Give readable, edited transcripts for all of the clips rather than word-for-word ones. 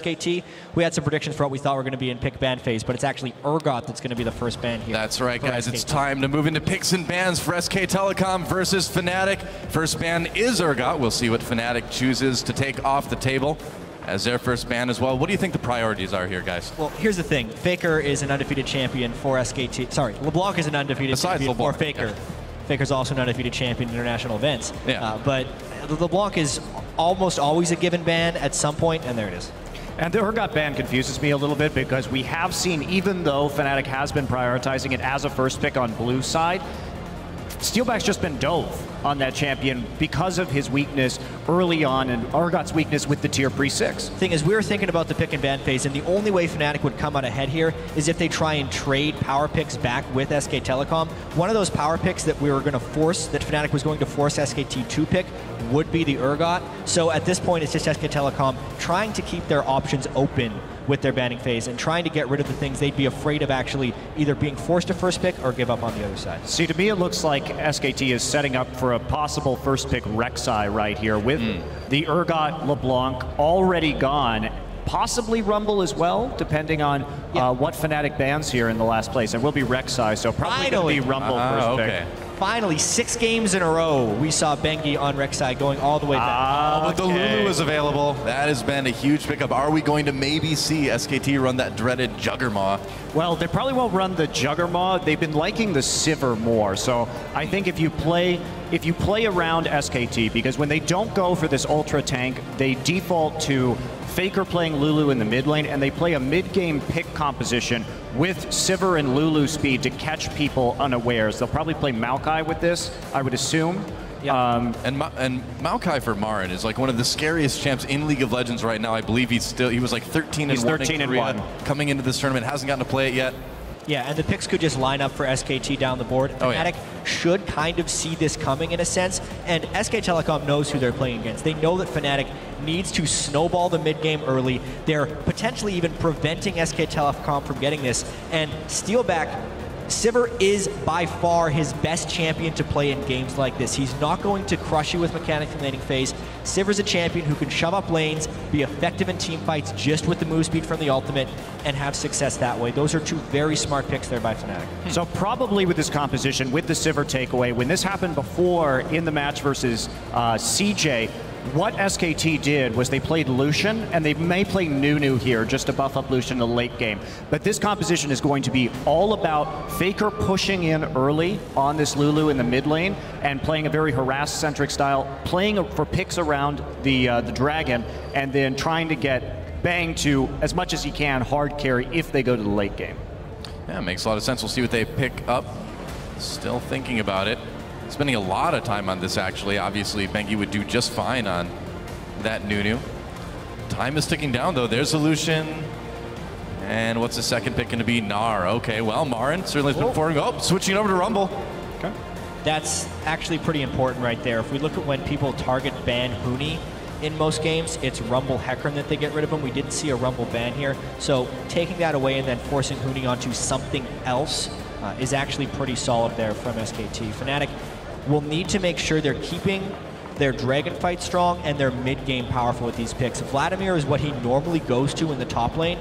SKT, we had some predictions for what we thought were going to be in pick ban phase, but it's actually Urgot that's going to be the first ban here. That's right, guys. SKT. It's time to move into picks and bans for SK Telecom versus Fnatic. First ban is Urgot. We'll see what Fnatic chooses to take off the table as their first ban as well. What do you think the priorities are here, guys? Well, here's the thing. Faker is an undefeated champion for SKT. Sorry, LeBlanc is an undefeated champion for Faker. Yeah. Faker's also an undefeated champion in international events. Yeah. But LeBlanc is almost always a given ban at some point, and there it is. And the Urgot ban confuses me a little bit because we have seen, even though Fnatic has been prioritizing it as a first pick on blue side, Steelback's just been dove on that champion because of his weakness early on and Urgot's weakness with the tier pre-6. Thing is, we were thinking about the pick and ban phase, and the only way Fnatic would come out ahead here is if they try and trade power picks back with SK Telecom. One of those power picks that we were going to force, that Fnatic was going to force SKT to pick, would be the Urgot. So at this point, it's just SK Telecom trying to keep their options open with their banning phase and trying to get rid of the things they'd be afraid of actually either being forced to first pick or give up on the other side. See, to me, it looks like SKT is setting up for a possible first pick Rek'Sai right here with the Urgot LeBlanc already gone. Possibly Rumble as well, depending on what Fnatic bans here in the last place. And will be Rek'Sai, so probably going to be Rumble first pick. Finally, 6 games in a row, we saw Bengi on Rek'Sai going all the way back. But the Lulu is available. That has been a huge pickup. Are we going to maybe see SKT run that dreaded Juggernaut? Well, they probably won't run the Juggernaut. They've been liking the Sivir more. So I think if you play around SKT, because when they don't go for this ultra tank, they default to Faker playing Lulu in the mid lane, and they play a mid-game pick composition with Sivir and Lulu speed to catch people unawares. They'll probably play Maokai with this, I would assume. Yeah. And Maokai for Marin is like one of the scariest champs in League of Legends right now. I believe he was like 13 and 1 in Korea coming into this tournament. Hasn't gotten to play it yet. Yeah, and the picks could just line up for SKT down the board. Fnatic should kind of see this coming in a sense, and SK Telecom knows who they're playing against. They know that Fnatic needs to snowball the mid-game early. They're potentially even preventing SK Telecom from getting this, and Steelback, Sivir is by far his best champion to play in games like this. He's not going to crush you with mechanics in laning phase. Sivir's a champion who can shove up lanes, be effective in team fights just with the move speed from the ultimate, and have success that way. Those are 2 very smart picks there by Fnatic. So probably with this composition, with the Sivir takeaway, when this happened before in the match versus CJ, what SKT did was they played Lucian, and they may play Nunu here just to buff up Lucian in the late game. But this composition is going to be all about Faker pushing in early on this Lulu in the mid lane and playing a very harass-centric style, playing for picks around the Dragon, and then trying to get Bang to, as much as he can, hard carry if they go to the late game. Yeah, makes a lot of sense. We'll see what they pick up. Still thinking about it. Spending a lot of time on this, actually. Obviously, Bengi would do just fine on that Nunu. Time is ticking down, though. There's a Lucian. And what's the second pick going to be? Gnar. Okay, well, Marin certainly has been performing. Oh, switching over to Rumble. Okay. That's actually pretty important right there. If we look at when people target ban Huni in most games, it's Rumble Hecarim that they get rid of him. We didn't see a Rumble ban here. So taking that away and then forcing Huni onto something else is actually pretty solid there from SKT. Fnatic will need to make sure they're keeping their Dragon fight strong and their mid-game powerful with these picks. Vladimir is what he normally goes to in the top lane,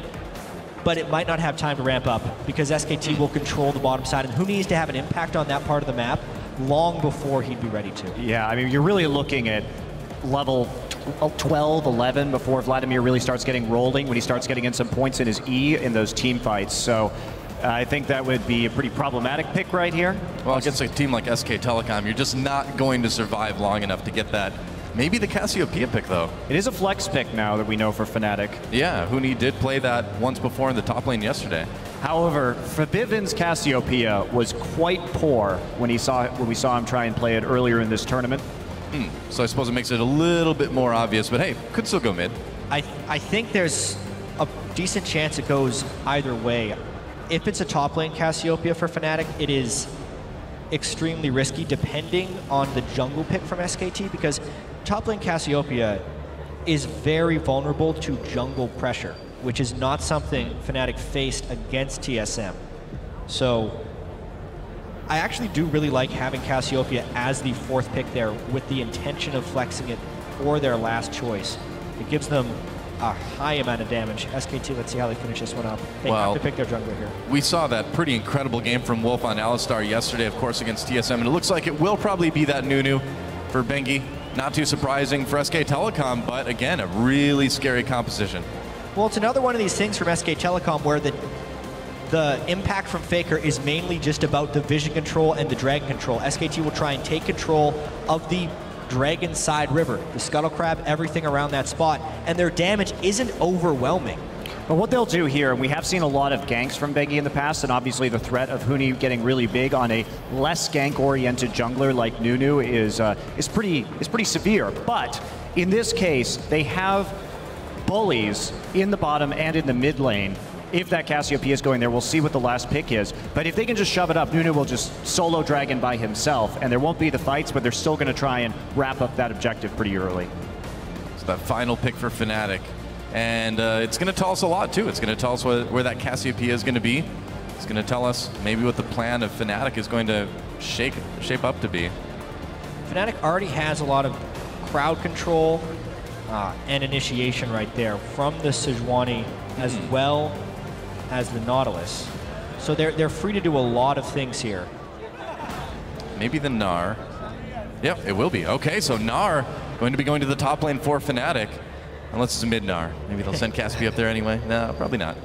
but it might not have time to ramp up because SKT will control the bottom side, and who needs to have an impact on that part of the map long before he'd be ready to. Yeah, I mean, you're really looking at level 12, 11 before Vladimir really starts getting rolling, when he starts getting in some points in his E in those team fights. So I think that would be a pretty problematic pick right here. Well, against a team like SK Telecom, you're just not going to survive long enough to get that. Maybe the Cassiopeia pick, though. It is a flex pick now that we know for Fnatic. Yeah, Huni did play that once before in the top lane yesterday. However, Fabiven's Cassiopeia was quite poor when we saw him try and play it earlier in this tournament. So I suppose it makes it a little bit more obvious, but hey, could still go mid. I think there's a decent chance it goes either way. If it's a top lane Cassiopeia for Fnatic, it is extremely risky depending on the jungle pick from SKT, because top lane Cassiopeia is very vulnerable to jungle pressure, which is not something Fnatic faced against TSM. So I actually do really like having Cassiopeia as the 4th pick there with the intention of flexing it for their last choice. It gives them a high amount of damage. SKT, let's see how they finish this one up. They have to pick their jungler here. We saw that pretty incredible game from Wolf on Alistar yesterday, of course, against TSM, and it looks like it will probably be that Nunu for Bengi. Not too surprising for SK Telecom, but again, a really scary composition. Well, it's another one of these things from SK Telecom where the impact from Faker is mainly just about the vision control and the dragon control. SKT will try and take control of the dragon side river, the scuttle crab, everything around that spot, and their damage isn't overwhelming. But what they'll do here, and we have seen a lot of ganks from Bengi in the past, and obviously the threat of Huni getting really big on a less gank-oriented jungler like Nunu is pretty severe. But in this case, they have bullies in the bottom and in the mid lane. If that Cassiopeia is going there, we'll see what the last pick is. But if they can just shove it up, Nunu will just solo dragon by himself, and there won't be the fights, but they're still going to try and wrap up that objective pretty early. So that final pick for Fnatic. And it's going to tell us a lot, too. It's going to tell us where that Cassiopeia is going to be. It's going to tell us maybe what the plan of Fnatic is going to shape up to be. Fnatic already has a lot of crowd control and initiation right there from the Sejuani as well as the Nautilus. So they're free to do a lot of things here. Maybe the Gnar. Yep, it will be. Okay, so Gnar going to be going to the top lane for Fnatic. Unless it's a mid-Gnar. Maybe they'll send Caspi up there anyway. No, probably not.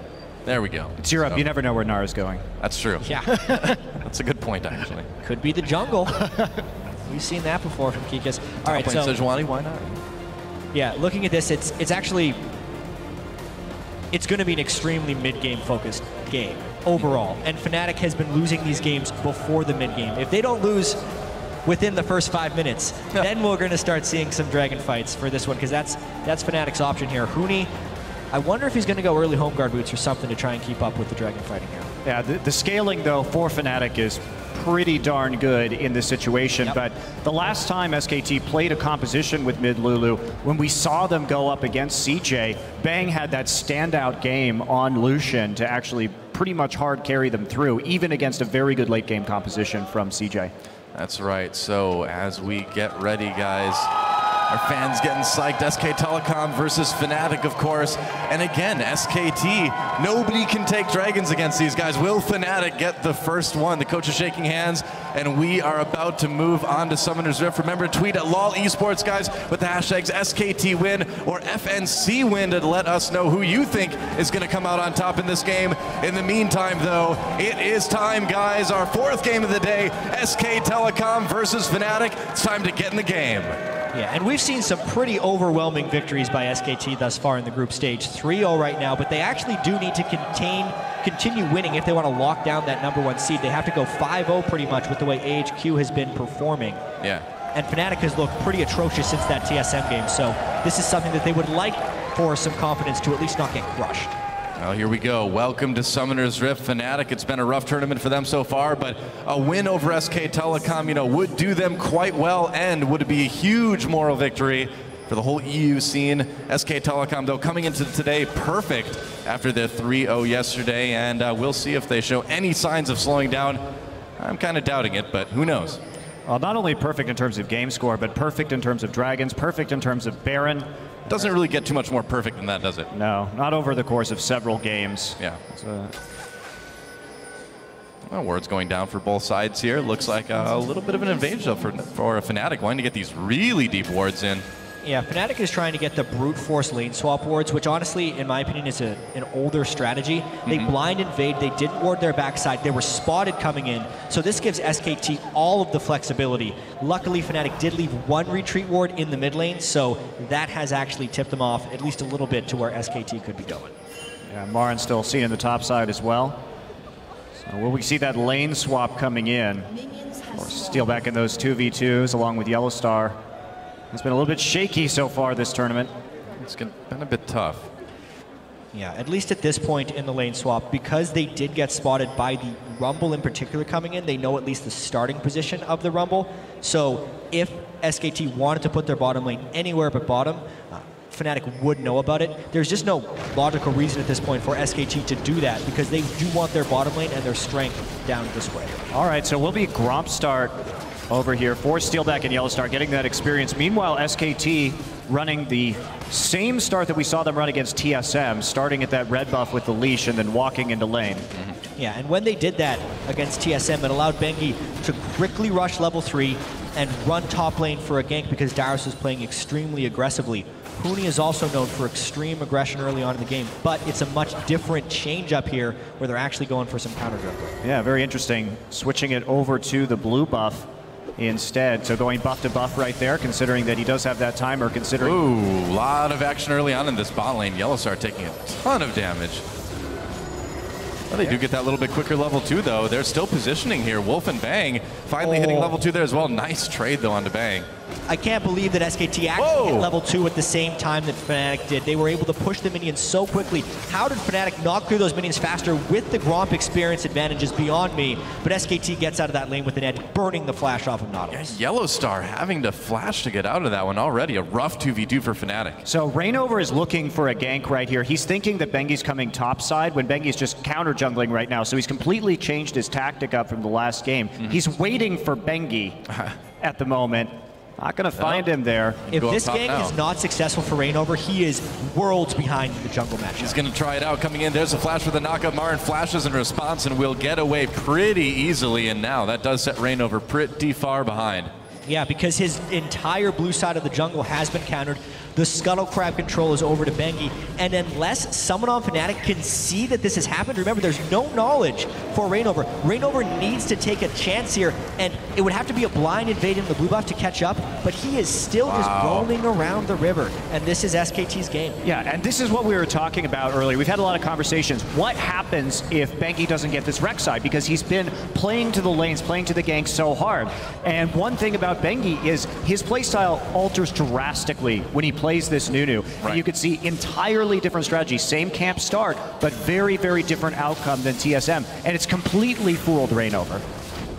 There we go. It's Europe. You never know where Gnar is going. That's true. Yeah. That's a good point, actually. Could be the jungle. We've seen that before from Kikas. All right, so Sejuani, why not? Yeah, looking at this, it's actually going to be an extremely mid-game focused game overall. And Fnatic has been losing these games before the mid-game. If they don't lose within the first 5 minutes, then we're going to start seeing some dragon fights for this one, because that's Fnatic's option here. Huni, I wonder if he's going to go early home guard boots or something to try and keep up with the dragon fighting here. Yeah, the scaling, though, for Fnatic is pretty darn good in this situation. Yep. But the last time SKT played a composition with mid Lulu, when we saw them go up against CJ, Bang had that standout game on Lucian to actually pretty much hard carry them through, even against a very good late game composition from CJ. That's right. So as we get ready, guys, our fans getting psyched. SK Telecom versus Fnatic, of course. And again, SKT, nobody can take dragons against these guys. Will Fnatic get the first one? The coach is shaking hands, and we are about to move on to Summoner's Rift. Remember to tweet at LOL Esports, guys, with the hashtags SKT win or FNC win to let us know who you think is going to come out on top in this game. In the meantime, though, it is time, guys. Our fourth game of the day, SK Telecom versus Fnatic. It's time to get in the game. Yeah, and we've seen some pretty overwhelming victories by SKT thus far in the group stage. 3-0 right now, but they actually do need to continue winning if they want to lock down that #1 seed. They have to go 5-0 pretty much with the way AHQ has been performing. Yeah. And Fnatic has looked pretty atrocious since that TSM game, so this is something that they would like for some confidence to at least not get crushed. Well, here we go. Welcome to Summoner's Rift. Fnatic, it's been a rough tournament for them so far, but a win over SK Telecom, would do them quite well, and would be a huge moral victory for the whole EU scene. SK Telecom, though, coming into today perfect after their 3-0 yesterday, and we'll see if they show any signs of slowing down. I'm kind of doubting it, but who knows? Well, not only perfect in terms of game score, but perfect in terms of dragons, perfect in terms of Baron. Doesn't really get too much more perfect than that, does it? No, not over the course of several games. Yeah. Well, words going down for both sides here. Looks like a little bit of an advantage for a Fnatic, wanting to get these really deep wards in. Yeah, Fnatic is trying to get the brute force lane swap wards, which honestly, in my opinion, is an older strategy. They blind invade, they didn't ward their backside, they were spotted coming in, so this gives SKT all of the flexibility. Luckily, Fnatic did leave one retreat ward in the mid lane, so that has actually tipped them off at least a little bit to where SKT could be going. Yeah, Marin still seen in the top side as well. So will we see that lane swap coming in? Or steal back in those 2v2s along with Yellowstar? It's been a little bit shaky so far this tournament. It's been a bit tough. Yeah, at least at this point in the lane swap, because they did get spotted by the Rumble in particular coming in, they know at least the starting position of the Rumble. So if SKT wanted to put their bottom lane anywhere but bottom, Fnatic would know about it. There's just no logical reason at this point for SKT to do that, because they do want their bottom lane and their strength down this way. All right, so we'll be Gromp start over here for Steelback and Yellowstar, getting that experience. Meanwhile, SKT running the same start that we saw them run against TSM, starting at that red buff with the leash and then walking into lane. Yeah, and when they did that against TSM, it allowed Bengi to quickly rush level 3 and run top lane for a gank because Darius was playing extremely aggressively. Huni is also known for extreme aggression early on in the game, but it's a much different change up here where they're actually going for some counter juggling. Yeah, very interesting. Switching it over to the blue buff instead. So going buff to buff right there, considering that he does have that timer, considering... Ooh, a lot of action early on in this bot lane. Yellowstar taking a ton of damage. Well, they do get that little bit quicker level 2, though. They're still positioning here. Wolf and Bang finally hitting level 2 there as well. Nice trade, though, onto Bang. I can't believe that SKT actually hit level 2 at the same time that Fnatic did. They were able to push the minions so quickly. How did Fnatic knock through those minions faster with the Gromp experience advantage is beyond me. But SKT gets out of that lane with an edge, burning the flash off of Nautilus. Yellowstar having to flash to get out of that one already. A rough 2v2 for Fnatic. So Rainover is looking for a gank right here. He's thinking that Bengi's coming top side when Bengi's just counter jungling right now. So he's completely changed his tactic up from the last game. He's waiting for Bengi at the moment. Not going to find him there. If this gank is not successful for Rainover, he is worlds behind the jungle matchup. He's going to try it out. Coming in, there's a flash for the knockup. Marin flashes in response and will get away pretty easily. And now that does set Rainover pretty far behind. Yeah, because his entire blue side of the jungle has been countered. The Scuttle Crab control is over to Bengi, and unless someone on Fnatic can see that this has happened, remember there's no knowledge for Rainover. Rainover needs to take a chance here, and it would have to be a blind invade in the blue buff to catch up, but he is still just roaming around the river, and this is SKT's game. Yeah, and this is what we were talking about earlier. We've had a lot of conversations. What happens if Bengi doesn't get this Rek'Sai? Because he's been playing to the lanes, playing to the gank so hard. And one thing about Bengi is his playstyle alters drastically when he plays this Nunu. Right. And you could see entirely different strategy. Same camp start, but very, very different outcome than TSM. And it's completely fooled Rainover.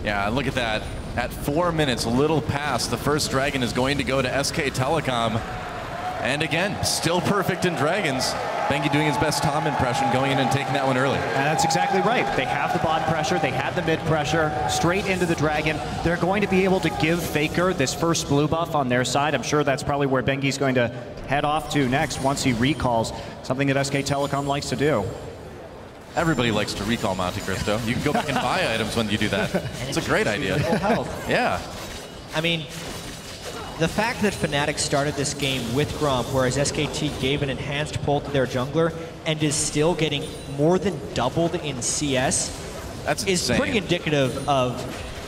Yeah, look at that. At 4 minutes, a little past, the first dragon is going to go to SK Telecom. And again, still perfect in dragons. Bengi doing his best Tom impression, going in and taking that one early. And that's exactly right. They have the bot pressure, they had the mid pressure, straight into the dragon. They're going to be able to give Faker this first blue buff on their side. I'm sure that's probably where Bengi's going to head off to next once he recalls, something that SK Telecom likes to do. Everybody likes to recall Monte Cristo. You can go back and buy items when you do that. It's a great idea. Yeah. I mean, the fact that Fnatic started this game with Gromp, whereas SKT gave an enhanced pull to their jungler and is still getting more than doubled in CS, is pretty indicative of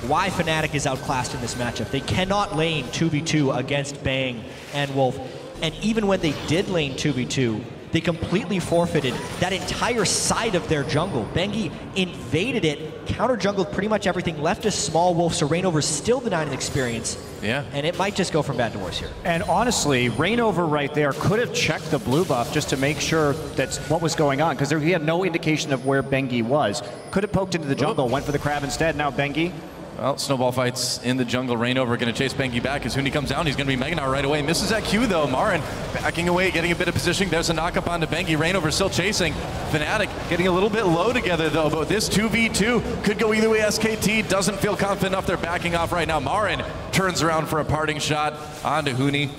why Fnatic is outclassed in this matchup. They cannot lane 2v2 against Bang and Wolf, and even when they did lane 2v2, they completely forfeited that entire side of their jungle. Bengi invaded it, counter-jungled pretty much everything, left a small Wolf, so Rainover's still denying an experience. Yeah. And it might just go from bad to worse here. And honestly, Rainover right there could have checked the blue buff just to make sure that's what was going on, because he had no indication of where Bengi was. Could have poked into the jungle, went for the crab instead. Now Bengi. Well, snowball fights in the jungle. Rainover going to chase Bengi back. As Huni comes down, he's going to be Mega Gnar right away. Misses that Q, though. Marin backing away, getting a bit of positioning. There's a knock-up onto Bengi. Rainover still chasing. Fnatic getting a little bit low together, though. But this 2v2 could go either way. SKT doesn't feel confident enough. They're backing off right now. Marin turns around for a parting shot onto Huni.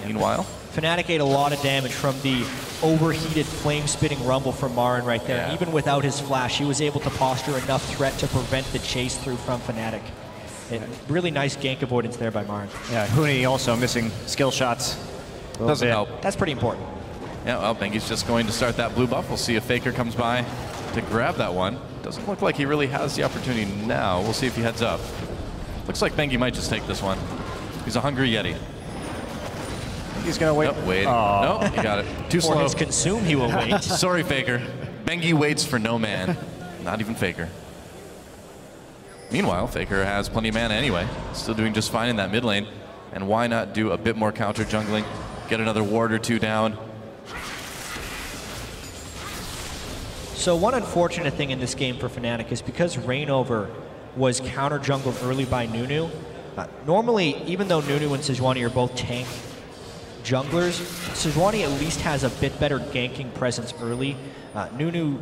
Meanwhile, Fnatic ate a lot of damage from the overheated flame-spitting rumble from Marin right there. Yeah. Even without his flash, he was able to posture enough threat to prevent the chase through from Fnatic. Really nice gank avoidance there by Marin. Yeah, Huni also missing skill shots. Doesn't help. That's pretty important. Yeah, well, Bengi's just going to start that blue buff. We'll see if Faker comes by to grab that one. Doesn't look like he really has the opportunity now. We'll see if he heads up. Looks like Bengi might just take this one. He's a hungry Yeti. He's gonna wait. Nope, wait. Nope, he got it. Too slow. For his consume, he will wait. Sorry, Faker. Bengi waits for no man. Not even Faker. Meanwhile, Faker has plenty of mana anyway. Still doing just fine in that mid lane. And why not do a bit more counter jungling? Get another ward or two down. So one unfortunate thing in this game for Fnatic is because Rainover was counter jungled early by Nunu. Normally, even though Nunu and Sejuani are both tank junglers, Sejuani at least has a bit better ganking presence early. Nunu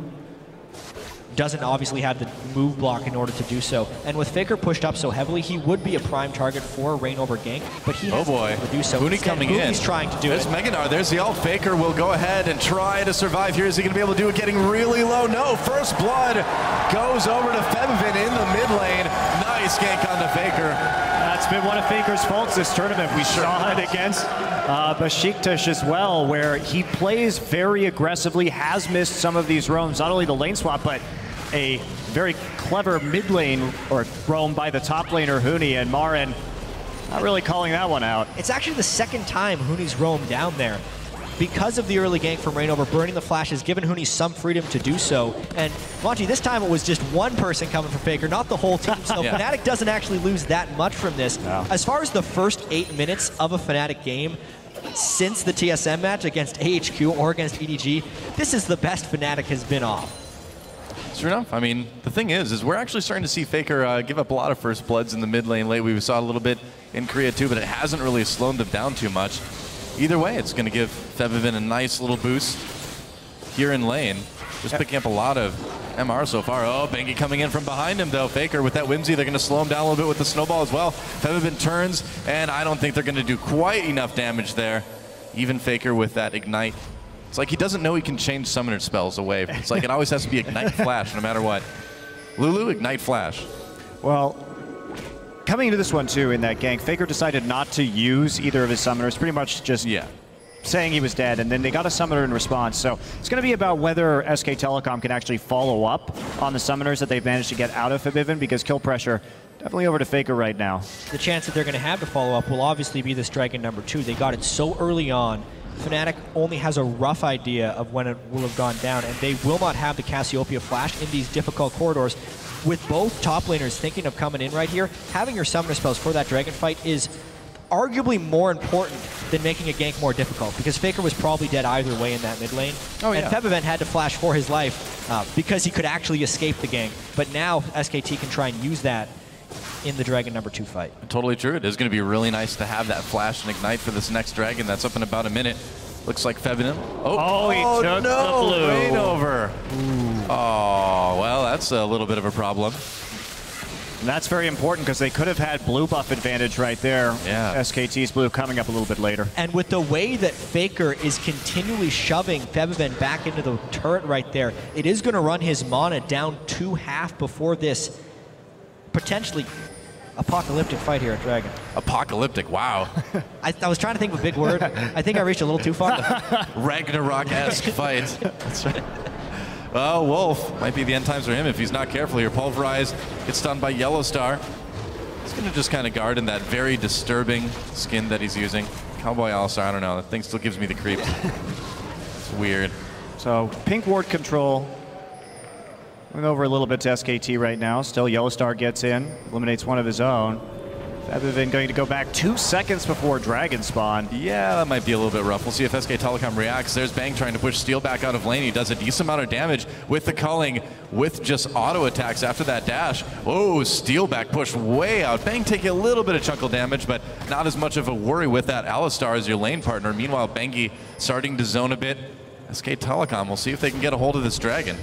doesn't obviously have the move block in order to do so. And with Faker pushed up so heavily, he would be a prime target for a Reign over gank, but he hasn't been able to do so. Huni coming in. He's trying to do There's it. Meganar. There's the ult. Faker will go ahead and try to survive here. Is he going to be able to do it getting really low? No. First blood goes over to Febvin in the mid lane. Nice gank onto Faker. That's been one of Faker's faults this tournament. We saw it against Besiktas as well, where he plays very aggressively, has missed some of these roams, not only the lane swap, but a very clever mid lane or roam by the top laner Huni, and Marin not really calling that one out. It's actually the second time Huni's roamed down there. Because of the early gank from Reignover, burning the flash has given Huni some freedom to do so. And Monty, this time it was just one person coming for Faker, not the whole team. So Yeah. Fnatic doesn't actually lose that much from this. No. As far as the first 8 minutes of a Fnatic game, since the TSM match against AHQ or against EDG, this is the best Fnatic has been off. Sure enough. I mean, the thing is we're actually starting to see Faker give up a lot of first bloods in the mid lane late. We saw a little bit in Korea too, but it hasn't really slowed them down too much. Either way, it's going to give Febvin a nice little boost here in lane. Just picking up a lot of MR so far. Oh, Bengi coming in from behind him though. Faker with that Whimsy, they're going to slow him down a little bit with the snowball as well. Febvin turns, and I don't think they're going to do quite enough damage there. Even Faker with that Ignite. It's like he doesn't know he can change summoner spells away. It's like it always has to be Ignite Flash no matter what. Lulu, Ignite Flash. Well, coming into this one too, in that gank, Faker decided not to use either of his summoners, pretty much just saying he was dead, and then they got a summoner in response. So it's going to be about whether SK Telecom can actually follow up on the summoners that they've managed to get out of Febvin, because kill pressure definitely over to Faker right now. The chance that they're going to have to follow up will obviously be this Dragon number 2. They got it so early on. Fnatic only has a rough idea of when it will have gone down, and they will not have the Cassiopeia flash in these difficult corridors. With both top laners thinking of coming in right here, having your summoner spells for that Dragon fight is arguably more important than making a gank more difficult, because Faker was probably dead either way in that mid lane. And Febvin had to flash for his life because he could actually escape the gank. But now SKT can try and use that in the Dragon number 2 fight. Totally true. It is going to be really nice to have that flash and Ignite for this next Dragon. That's up in about a minute. Looks like Febvin. Oh, he took the blue. Reignover. Oh, well, that's a little bit of a problem. And that's very important, because they could have had blue buff advantage right there. Yeah. SKT's blue coming up a little bit later. And with the way that Faker is continually shoving Febvin back into the turret right there, it is going to run his mana down to half before this potentially apocalyptic fight here at Dragon. Apocalyptic, wow. I was trying to think of a big word. I think I reached a little too far. Ragnarok-esque fight. That's right. Well, Wolf might be the end times for him if he's not careful here. Pulverize gets stunned by Yellow Star. He's going to just kind of guard in that very disturbing skin that he's using. Cowboy All-Star, I don't know. That thing still gives me the creeps. It's weird. So pink ward control. Going over a little bit to SKT right now. Still Yellow Star gets in, eliminates one of his own. Febvin going to go back 2 seconds before Dragon spawn. Yeah, that might be a little bit rough. We'll see if SK Telecom reacts. There's Bang trying to push Steel back out of lane. He does a decent amount of damage with the culling, with just auto attacks after that dash. Oh, Steel back push way out. Bang taking a little bit of chunkle damage, but not as much of a worry with that Alistar as your lane partner. Meanwhile, Bengi starting to zone a bit. SK Telecom, we'll see if they can get a hold of this Dragon.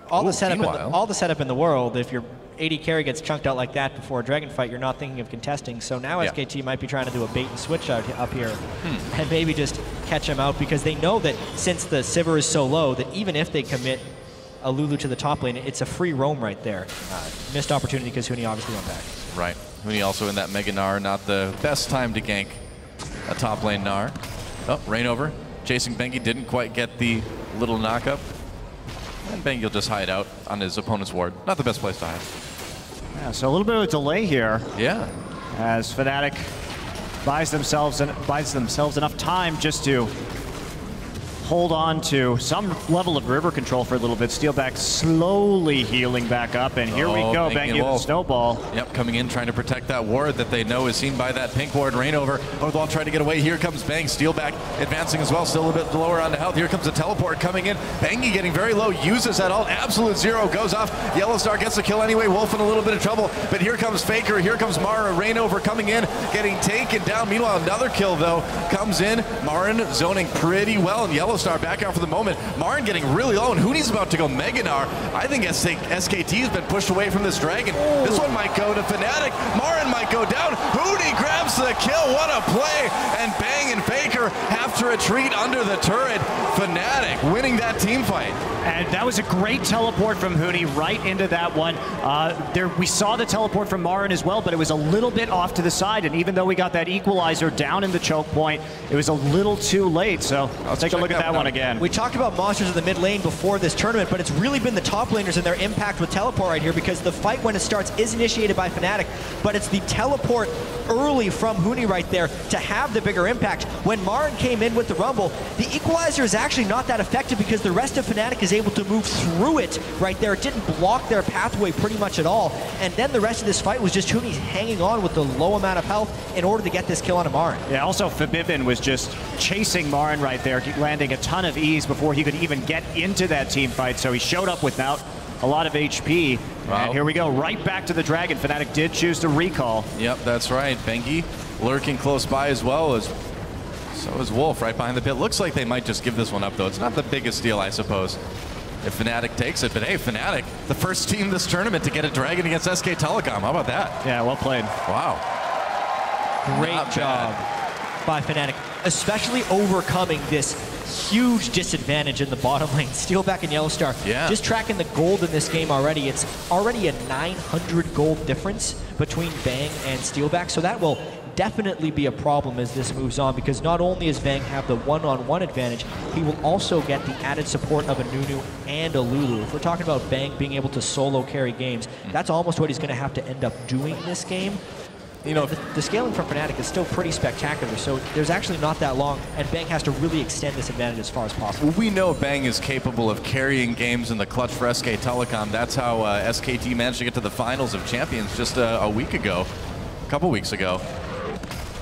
All the setup in the world, if your AD carry gets chunked out like that before a Dragon fight, you're not thinking of contesting. So now SKT might be trying to do a bait and switch up here and maybe just catch him out, because they know that since the Sivir is so low, that even if they commit a Lulu to the top lane, it's a free roam right there. Missed opportunity because Huni obviously went back. Right. Huni also in that Mega Gnar, not the best time to gank a top lane Gnar. Oh, Reignover chasing Bengi, didn't quite get the little knockup. And Bengi will just hide out on his opponent's ward. Not the best place to hide. Yeah, so a little bit of a delay here. Yeah. As Fnatic buys themselves enough time just to hold on to some level of river control for a little bit. Steelback slowly healing back up, and here we go, Bengi with the snowball. Yep, coming in, trying to protect that ward that they know is seen by that pink ward. Reignover, Northwall trying to get away. Here comes Bang, Steelback advancing as well, still a bit lower on the health. Here comes the teleport coming in. Bengi getting very low, uses that ult. Absolute Zero goes off. Yellow Star gets the kill anyway. Wolf in a little bit of trouble, but here comes Faker, here comes Mara. Reignover coming in, getting taken down. Meanwhile, another kill though comes in. Marin zoning pretty well, and Yellow Yellowstar back out for the moment. Marin getting really low, and Huni's about to go Meganar. I think SKT has been pushed away from this Dragon. Oh. This one might go to Fnatic. Marin might go down. Huni grabs the kill. What a play! And Bang and Faker have to retreat under the turret. Fnatic winning that team fight. And that was a great teleport from Huni right into that one. We saw the teleport from Marin as well, but it was a little bit off to the side. And even though we got that equalizer down in the choke point, it was a little too late. So let's take a look at that one again. We talked about monsters in the mid lane before this tournament, but it's really been the top laners and their impact with teleport right here, because the fight when it starts is initiated by Fnatic, but it's the teleport early from Huni right there to have the bigger impact. When Marin came in with the Rumble, the equalizer is actually not that effective because the rest of Fnatic is able to move through it right there. It didn't block their pathway pretty much at all. And then the rest of this fight was just Huni hanging on with the low amount of health in order to get this kill onto Marin. Yeah, also Fabibin was just chasing Marin right there, landing a ton of ease before he could even get into that team fight. So he showed up without a lot of HP. Wow. And here we go, right back to the Dragon. Fnatic did choose to recall. Yep, that's right. Bengi lurking close by as well as so is Wolf right behind the pit. Looks like they might just give this one up, though. It's not the biggest deal, I suppose, if Fnatic takes it. But hey, Fnatic, the first team this tournament to get a Dragon against SK Telecom. How about that? Yeah, well played. Wow. Great job by Fnatic, especially overcoming this huge disadvantage in the bottom lane. Steelback and Yellowstar, just tracking the gold in this game already. It's already a 900 gold difference between Bang and Steelback, so that will definitely be a problem as this moves on, because not only does Bang have the one-on-one advantage, he will also get the added support of a Nunu and a Lulu. If we're talking about Bang being able to solo carry games, that's almost what he's going to have to end up doing this game. You know, the scaling from Fnatic is still pretty spectacular, so there's actually not that long, and Bang has to really extend this advantage as far as possible. Well, we know Bang is capable of carrying games in the clutch for SK Telecom. That's how SKT managed to get to the finals of champions just a week ago, a couple weeks ago.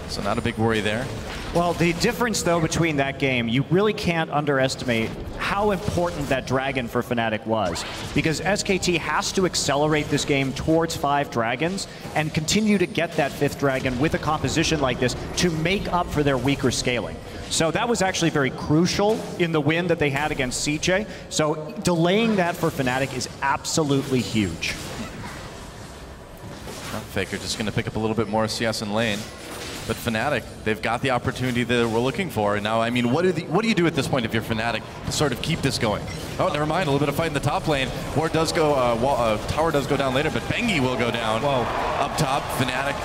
So not a big worry there. Well, the difference, though, between that game, you really can't underestimate how important that Dragon for Fnatic was. Because SKT has to accelerate this game towards 5 Dragons and continue to get that 5th Dragon with a composition like this to make up for their weaker scaling. So that was actually very crucial in the win that they had against CJ. So delaying that for Fnatic is absolutely huge. Faker just going to pick up a little bit more CS in lane. But Fnatic, they've got the opportunity that we're looking for. And now, I mean, what do you do at this point if you're Fnatic to sort of keep this going? Oh, never mind, a little bit of fight in the top lane. Ward does go, tower does go down later, but Bengi will go down. Whoa. Up top, Fnatic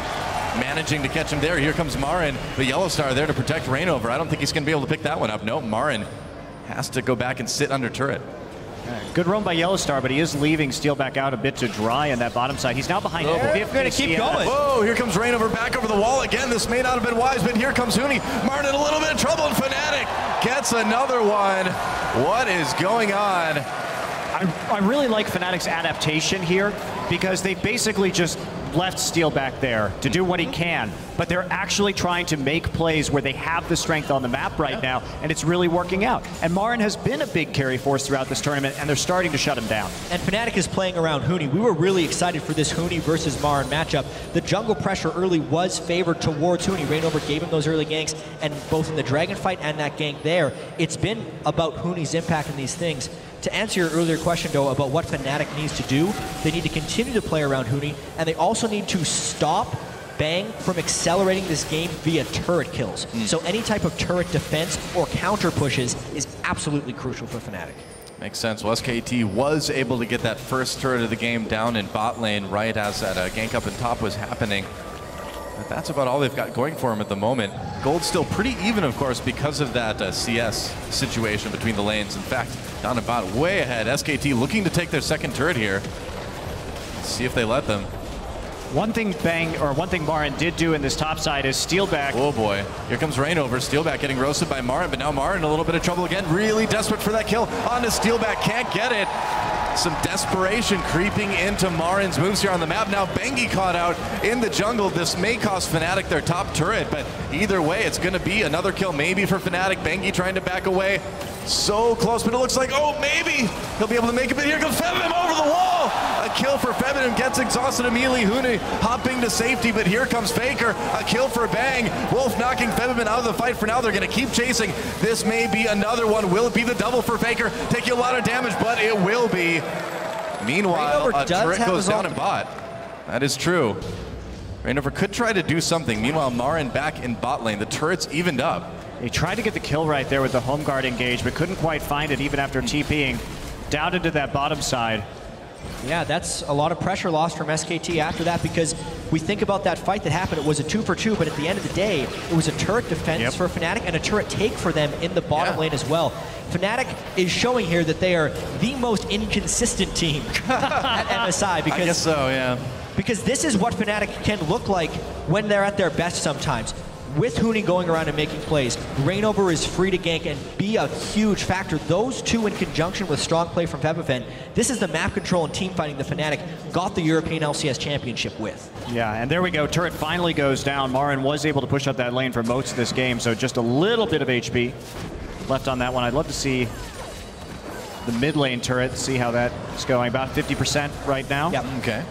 managing to catch him there. Here comes Marin, the Yellowstar there to protect Reignover. I don't think he's going to be able to pick that one up. No, Marin has to go back and sit under turret. Good roam by Yellowstar, but he is leaving Steelback out a bit to dry on that bottom side. He's now behind. We're going to keep going. Whoa, here comes Reignover back over the wall again. This may not have been wise, but here comes Huni. Marin in a little bit of trouble, and Fnatic gets another one. What is going on? I really like Fnatic's adaptation here, because they basically just left Steelback there to do what he can, but they're actually trying to make plays where they have the strength on the map right now, and it's really working out. And Marin has been a big carry force throughout this tournament, and they're starting to shut him down. And Fnatic is playing around Huni. We were really excited for this Huni versus Marin matchup. The jungle pressure early was favored towards Huni. Reignover gave him those early ganks, and both in the Dragon fight and that gank there, it's been about Huni's impact in these things. To answer your earlier question, though, about what Fnatic needs to do, they need to continue to play around Huni, and they also need to stop Bang from accelerating this game via turret kills. So any type of turret defense or counter pushes is absolutely crucial for Fnatic. Makes sense. Well, SKT was able to get that first turret of the game down in bot lane right as that gank up in top was happening. But that's about all they've got going for him at the moment. Gold's still pretty even, of course, because of that CS situation between the lanes. In fact, down in bot, way ahead. SKT looking to take their second turret here. Let's see if they let them. One thing Marin did do in this top side is Steelback. Oh boy, here comes Reignover. Steelback getting roasted by Marin, but now Marin in a little bit of trouble again. Really desperate for that kill. Onto Steelback, can't get it. Some desperation creeping into Marin's moves here on the map. Now Bengi caught out in the jungle. This may cost Fnatic their top turret, but either way, it's going to be another kill maybe for Fnatic. Bengi trying to back away. So close, but it looks like, oh, maybe he'll be able to make it, but here comes Febin over the wall. A kill for Febin and gets exhausted immediately. Huni hopping to safety, but here comes Faker. A kill for Bang. Wolf knocking Febin out of the fight for now. They're going to keep chasing. This may be another one. Will it be the double for Faker? Taking a lot of damage, but it will be. Meanwhile, a turret goes down in bot. That is true. Rainover could try to do something. Meanwhile, Marin back in bot lane. The turret's evened up. He tried to get the kill right there with the home guard engage, but couldn't quite find it even after TPing down into that bottom side. Yeah, that's a lot of pressure lost from SKT after that, because we think about that fight that happened. It was a 2-for-2, but at the end of the day, it was a turret defense for Fnatic and a turret take for them in the bottom lane as well. Fnatic is showing here that they are the most inconsistent team at MSI. Because, I guess so, yeah. Because this is what Fnatic can look like when they're at their best sometimes. With Huni going around and making plays, Rainover is free to gank and be a huge factor. Those two in conjunction with strong play from Febifen, this is the map control and team fighting the Fnatic got the European LCS Championship with. Yeah, and there we go. Turret finally goes down. Marin was able to push up that lane for most of this game, so just a little bit of HP left on that one. I'd love to see the mid lane turret, see how that's going. About 50% right now. Yep. Okay.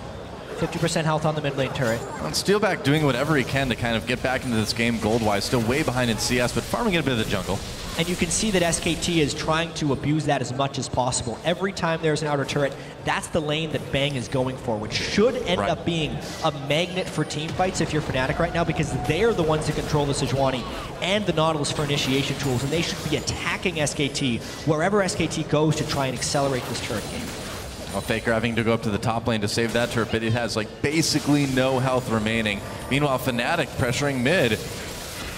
50% health on the mid lane turret. And Steelback doing whatever he can to kind of get back into this game gold-wise. Still way behind in CS, but farming in a bit of the jungle. And you can see that SKT is trying to abuse that as much as possible. Every time there's an outer turret, that's the lane that Bang is going for, which should end up being a magnet for team fights if you're Fnatic right now, because they're the ones that control the Sejuani and the Nautilus for initiation tools, and they should be attacking SKT wherever SKT goes to try and accelerate this turret game. Well, Faker having to go up to the top lane to save that turret, but it has like basically no health remaining. Meanwhile, Fnatic pressuring mid.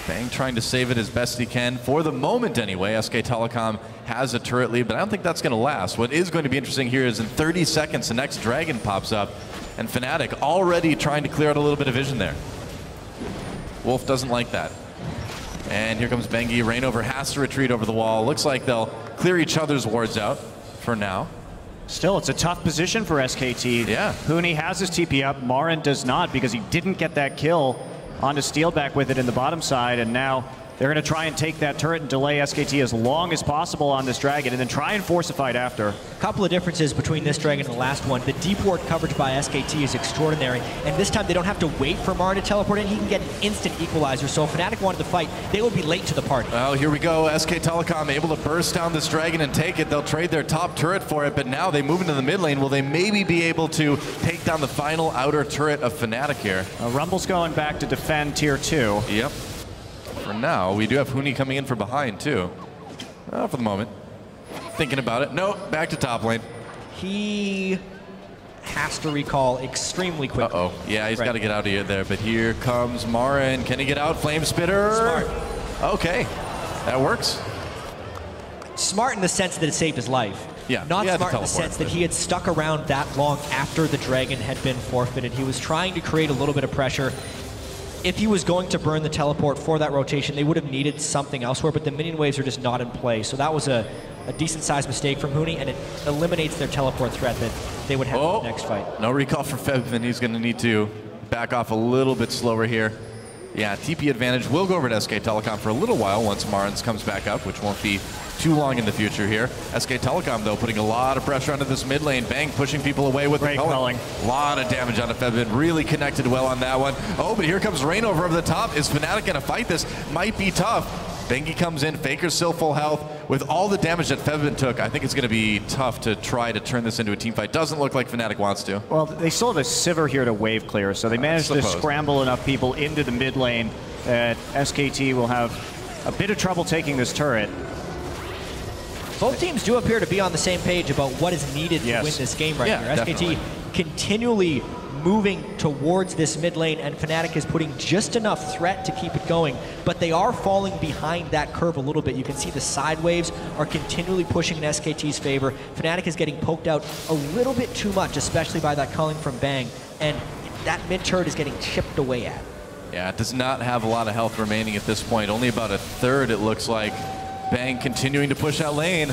Bang trying to save it as best he can. For the moment anyway, SK Telecom has a turret lead, but I don't think that's going to last. What is going to be interesting here is in 30 seconds, the next dragon pops up, and Fnatic already trying to clear out a little bit of vision there. Wolf doesn't like that. And here comes Bengi. Rainover has to retreat over the wall. Looks like they'll clear each other's wards out for now. Still, it's a tough position for SKT. Yeah. Huni has his TP up. Marin does not, because he didn't get that kill onto Steelback with it in the bottom side, and now they're going to try and take that turret and delay SKT as long as possible on this dragon, and then try and force a fight after. A couple of differences between this dragon and the last one. The deep ward coverage by SKT is extraordinary, and this time they don't have to wait for Marin to teleport in. He can get an instant equalizer, so if Fnatic wanted to fight, they would be late to the party. Well, here we go. SK Telecom able to burst down this dragon and take it. They'll trade their top turret for it, but now they move into the mid lane. Will they maybe be able to take down the final outer turret of Fnatic here? Rumble's going back to defend tier 2. Yep. For now, we do have Huni coming in from behind too. For the moment. Thinking about it. No, back to top lane. He has to recall extremely quickly. Uh-oh. Yeah, he's got to get out of here there, but here comes Marin. Can he get out? Flame Spitter. Smart. Okay. That works. Smart in the sense that it saved his life. Yeah. Not smart in the sense that he had stuck around that long after the dragon had been forfeited. He was trying to create a little bit of pressure. If he was going to burn the teleport for that rotation, they would have needed something elsewhere, but the minion waves are just not in play. So that was a decent-sized mistake from Huni, and it eliminates their teleport threat that they would have in the next fight. No recall for Febvin. He's going to need to back off a little bit slower here. Yeah, TP advantage will go over to SK Telecom for a little while once Marins comes back up, which won't be too long in the future here. SK Telecom, though, putting a lot of pressure onto this mid lane. Bang pushing people away with the culling. A lot of damage onto Febvin. Really connected well on that one. Oh, but here comes Rainover over the top. Is Fnatic going to fight this? Might be tough. Bengi comes in. Faker's still full health. With all the damage that Febvin took, I think it's going to be tough to try to turn this into a team fight. Doesn't look like Fnatic wants to. Well, they still have a Sivir here to wave clear, so they managed to scramble enough people into the mid lane that SKT will have a bit of trouble taking this turret. Both teams do appear to be on the same page about what is needed to win this game right here. SKT continually moving towards this mid lane, and Fnatic is putting just enough threat to keep it going, but they are falling behind that curve a little bit. You can see the side waves are continually pushing in SKT's favor. Fnatic is getting poked out a little bit too much, especially by that culling from Bang, and that mid turret is getting chipped away at. Yeah, it does not have a lot of health remaining at this point. Only about a third, it looks like. Bang continuing to push that lane.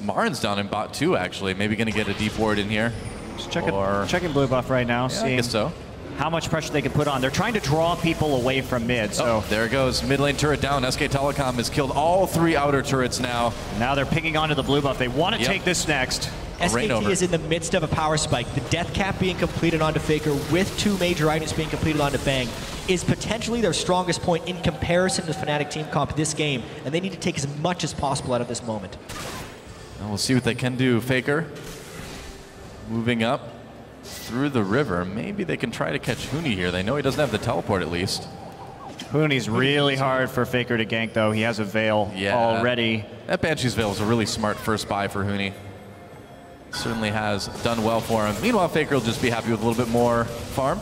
Marin's down in bot 2, actually. Maybe going to get a deep ward in here. Just checking blue buff right now. Yeah, I guess so. how much pressure they can put on. They're trying to draw people away from mid. So there it goes. Mid lane turret down. SK Telecom has killed all 3 outer turrets now. Now they're picking onto the blue buff. They want to take this next. SKT is in the midst of a power spike. The death cap being completed onto Faker with 2 major items being completed onto Bang is potentially their strongest point in comparison to Fnatic team comp this game, and they need to take as much as possible out of this moment. And we'll see what they can do. Faker moving up through the river. Maybe they can try to catch Huni here. They know he doesn't have the teleport at least. Huni's really hard for Faker to gank though. He has a Veil already. That Banshee's Veil was a really smart first buy for Huni. Certainly has done well for him. Meanwhile, Faker will just be happy with a little bit more farm.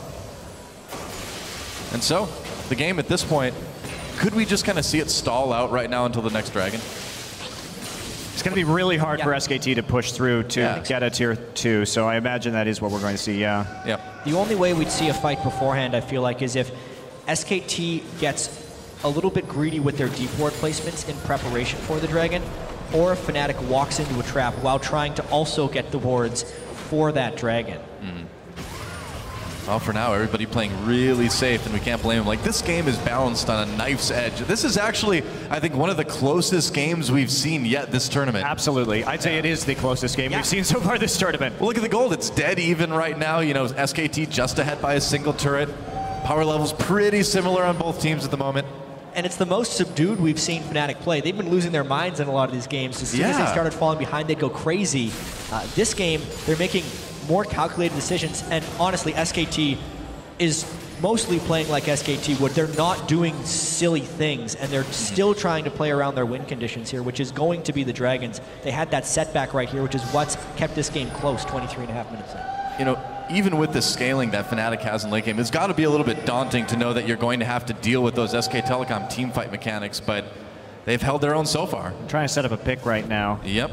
And so, the game at this point, could we just kind of see it stall out right now until the next dragon? It's going to be really hard for SKT to push through to get a tier 2, so I imagine that is what we're going to see, The only way we'd see a fight beforehand, I feel like, is if SKT gets a little bit greedy with their deep ward placements in preparation for the dragon, or if Fnatic walks into a trap while trying to also get the wards for that dragon. Well, for now, everybody playing really safe, and we can't blame them. Like, this game is balanced on a knife's edge. This is actually, I think, one of the closest games we've seen yet this tournament. Absolutely. I'd say it is the closest game we've seen so far this tournament. Well, look at the gold. It's dead even right now. You know, SKT just ahead by a single turret. Power level's pretty similar on both teams at the moment. And it's the most subdued we've seen Fnatic play. They've been losing their minds in a lot of these games. As soon as they started falling behind, they'd go crazy. This game, they're making more calculated decisions, and honestly, SKT is mostly playing like SKT would. They're not doing silly things, and they're still trying to play around their win conditions here, which is going to be the Dragons. They had that setback right here, which is what's kept this game close 23.5 minutes in. You know, even with the scaling that Fnatic has in late game, it's got to be a little bit daunting to know that you're going to have to deal with those SK Telecom team fight mechanics, but they've held their own so far. I'm trying to set up a pick right now. Yep.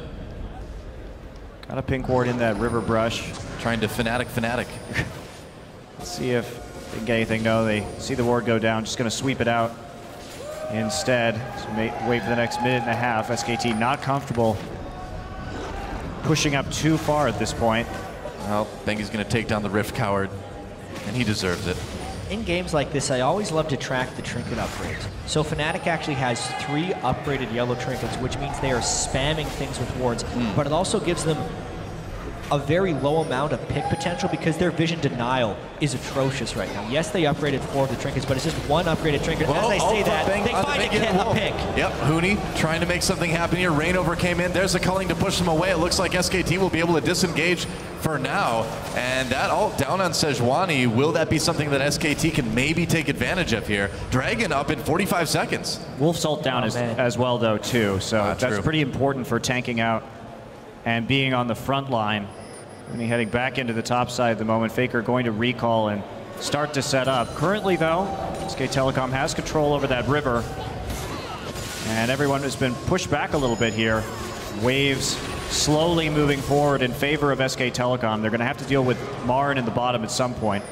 Got a pink ward in that river brush. Trying to Fnatic. Let's see if they can get anything. No, they see the ward go down. Just going to sweep it out instead. So wait for the next minute and a half. SKT not comfortable pushing up too far at this point. Well, Bengi's going to take down the Rift Coward, and he deserves it. In games like this, I always love to track the trinket upgrades. So Fnatic actually has 3 upgraded yellow trinkets, which means they are spamming things with wards, but it also gives them a very low amount of pick potential because their vision denial is atrocious right now. Yes, they upgraded 4 of the trinkets, but it's just 1 upgraded trinket. As I say that, they find a pick. Yep, Huni trying to make something happen here. Rainover came in. There's a culling to push them away. It looks like SKT will be able to disengage for now. And that ult down on Sejuani, will that be something that SKT can maybe take advantage of here? Dragon up in 45 seconds. Wolf's ult down as well, though, too. So that's pretty important for tanking out and being on the front line. And he heading back into the top side at the moment. Faker going to recall and start to set up. Currently, though, SK Telecom has control over that river. And everyone has been pushed back a little bit here. Waves slowly moving forward in favor of SK Telecom. They're going to have to deal with Marin in the bottom at some point.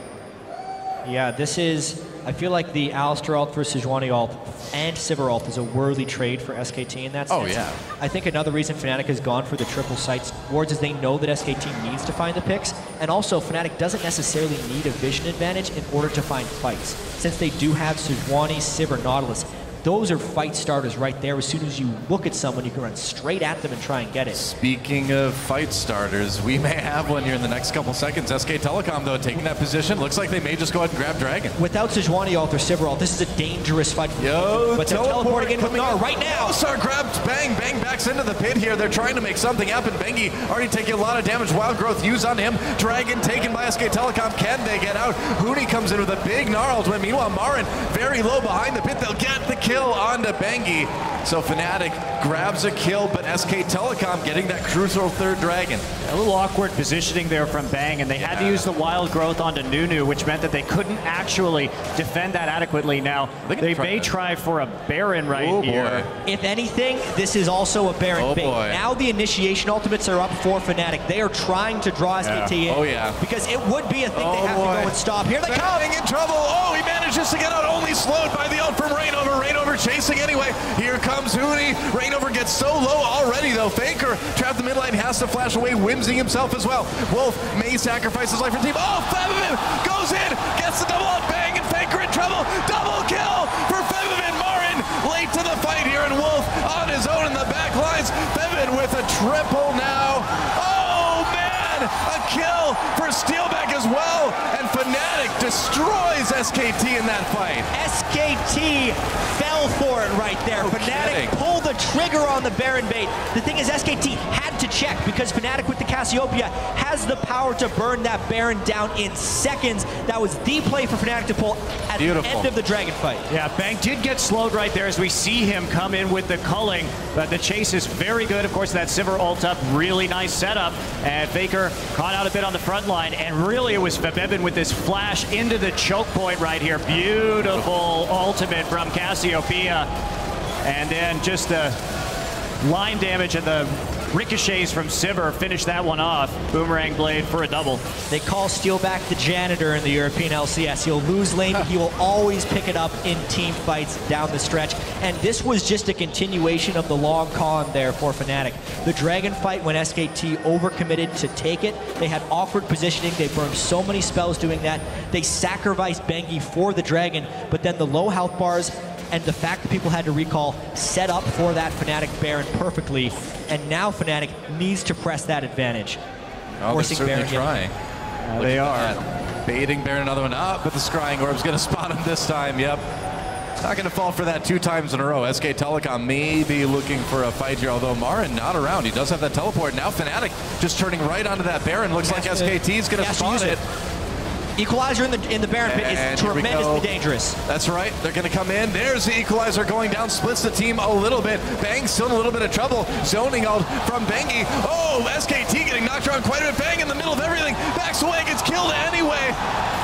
Yeah, this is, I feel like the Alistar ult for Sejuani ult and Sivir ult is a worthy trade for SKT in that sense. Oh, yeah. I think another reason Fnatic has gone for the triple sites wards is they know that SKT needs to find the picks, and also Fnatic doesn't necessarily need a vision advantage in order to find fights. Since they do have Sejuani, Sivir, Nautilus, those are fight starters right there. As soon as you look at someone, you can run straight at them and try and get it. Speaking of fight starters, we may have one here in the next couple seconds. SK Telecom, though, taking that position. Looks like they may just go ahead and grab Dragon. Without Sejuani ult or Sivir ult, this is a dangerous fight. But they're teleporting in with Gnar right now. Alistar grabs Bang. Bang backs into the pit here. They're trying to make something happen. Bengi already taking a lot of damage. Wild Growth used on him. Dragon taken by SK Telecom. Can they get out? Huni comes in with a big Gnar ult. Meanwhile, Marin very low behind the pit. They'll get the kill onto Bengi. So Fnatic grabs a kill, but SK Telecom getting that crucial 3rd Dragon. A little awkward positioning there from Bang, and they had to use the Wild Growth onto Nunu, which meant that they couldn't actually defend that adequately. Now, they may try for a Baron right here. If anything, this is also a Baron bait. Now the initiation ultimates are up for Fnatic. They are trying to draw SKT in. Oh, yeah. Because it would be a thing they have to go and stop. Here they come! In trouble. Oh, he managed manages to get out, only slowed by the ult from Reignover. Reignover chasing anyway. Here comes Huni. Reignover gets so low already though. Faker trapped the mid lane, has to flash away, whimsing himself as well. Wolf may sacrifice his life for team. Oh, Febiven goes in, gets the double out, bang, and Faker in trouble. Double kill for Febiven. Marin late to the fight here, and Wolf on his own in the back lines. Febiven with a triple now. Oh man, a kill for Steelback as well, and Fnatic destroys SKT in that fight. SKT fell for it right there. Fnatic pulled the trigger on the Baron bait. The thing is, SKT had to check because Fnatic with the Cassiopeia has the power to burn that Baron down in seconds. That was the play for Fnatic to pull at the end of the Dragon fight. Yeah, Bang did get slowed right there as we see him come in with the culling, but the chase is very good. Of course, that Sivir ult up, really nice setup, and Faker caught out a bit on the front line, and really it was Febiven with this flash into the choke point right here. Beautiful ultimate from Cassiopeia, and then just the line damage and the ricochets from Sivir finish that one off. Boomerang blade for a double. They call Steelback the janitor in the European LCS. He'll lose lane, but he will always pick it up in team fights down the stretch. And this was just a continuation of the long con there for Fnatic. The Dragon fight, when SKT overcommitted to take it, they had awkward positioning. They burned so many spells doing that. They sacrificed Bengi for the Dragon, but then the low health bars and the fact that people had to recall set up for that Fnatic Baron perfectly, and now Fnatic needs to press that advantage. Oh, they're certainly trying. They are. Baiting Baron another one up, but the Scrying Orb's going to spot him this time, yep. Not going to fall for that 2 times in a row. SK Telecom may be looking for a fight here, although Marin not around. He does have that teleport. Now Fnatic just turning right onto that Baron. Looks like SKT's going to spot it. Equalizer in the Baron pit is tremendously dangerous. That's right. They're going to come in. There's the Equalizer going down. Splits the team a little bit. Bang still in a little bit of trouble. Zoning out from Bengi. Oh, SKT getting knocked around quite a bit. Bang in the middle of everything. Backs away. Gets killed anyway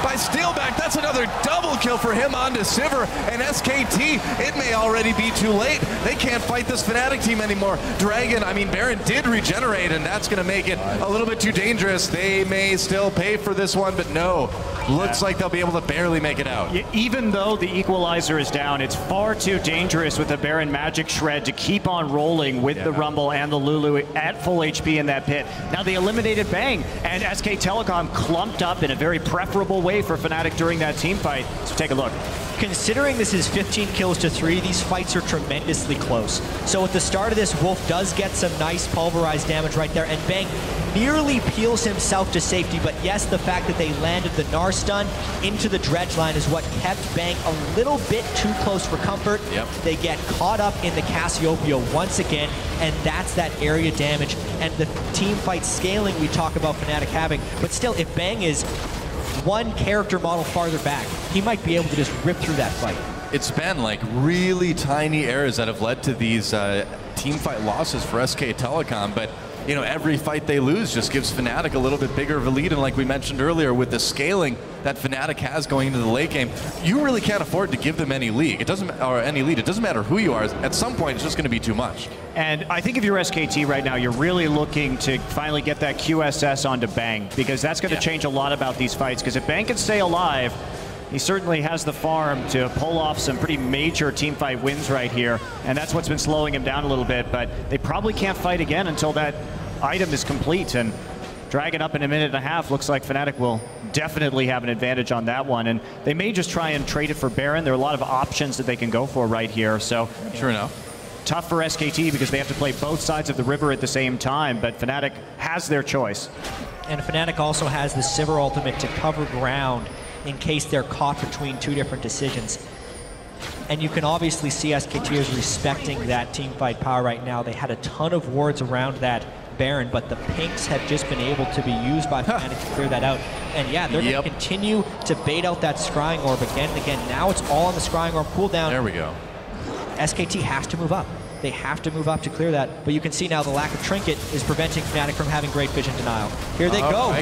by Steelback. That's another double kill for him onto Sivir. And SKT, it may already be too late. They can't fight this Fnatic team anymore. Baron did regenerate, and that's going to make it a little bit too dangerous. They may still pay for this one, but no. Looks like they'll be able to barely make it out. Yeah, even though the Equalizer is down, it's far too dangerous with the Baron Magic Shred to keep on rolling with the Rumble and the Lulu at full HP in that pit. Now they eliminated Bang, and SK Telecom clumped up in a very preferable way for Fnatic during that team fight. So take a look. Considering this is 15 kills to 3, these fights are tremendously close. So at the start of this, Wolf does get some nice pulverized damage right there, and Bang nearly peels himself to safety, but yes, the fact that they landed the Gnar stun into the dredge line is what kept Bang a little bit too close for comfort. Yep. They get caught up in the Cassiopeia once again, and that's that area damage and the team fight scaling we talk about Fnatic having. But still, if Bang is one character model farther back, he might be able to just rip through that fight. It's been like really tiny errors that have led to these team fight losses for SK Telecom, but you know, every fight they lose just gives Fnatic a little bit bigger of a lead, and like we mentioned earlier, with the scaling that Fnatic has going into the late game, you really can't afford to give them any lead. It doesn't matter who you are. At some point, it's just going to be too much. And I think if you're SKT right now, you're really looking to finally get that QSS onto Bang, because that's going to change a lot about these fights. Because if Bang can stay alive, he certainly has the farm to pull off some pretty major team fight wins right here, and that's what's been slowing him down a little bit. But they probably can't fight again until that item is complete, and Dragon up in a minute and a half. Looks like Fnatic will definitely have an advantage on that one, and they may just try and trade it for Baron. There are a lot of options that they can go for right here, so sure enough, tough for SKT because they have to play both sides of the river at the same time, but Fnatic has their choice. And Fnatic also has the Sivir ultimate to cover ground in case they're caught between 2 different decisions. And you can obviously see SKT is respecting that team fight power right now. They had a ton of wards around that Baron, but the pinks have just been able to be used by Fnatic to clear that out. And yeah, they're going to continue to bait out that Scrying Orb again and again. Now it's all on the Scrying Orb cooldown. There we go. SKT has to move up. They have to move up to clear that, but you can see now the lack of Trinket is preventing Fnatic from having great vision denial. Here they go.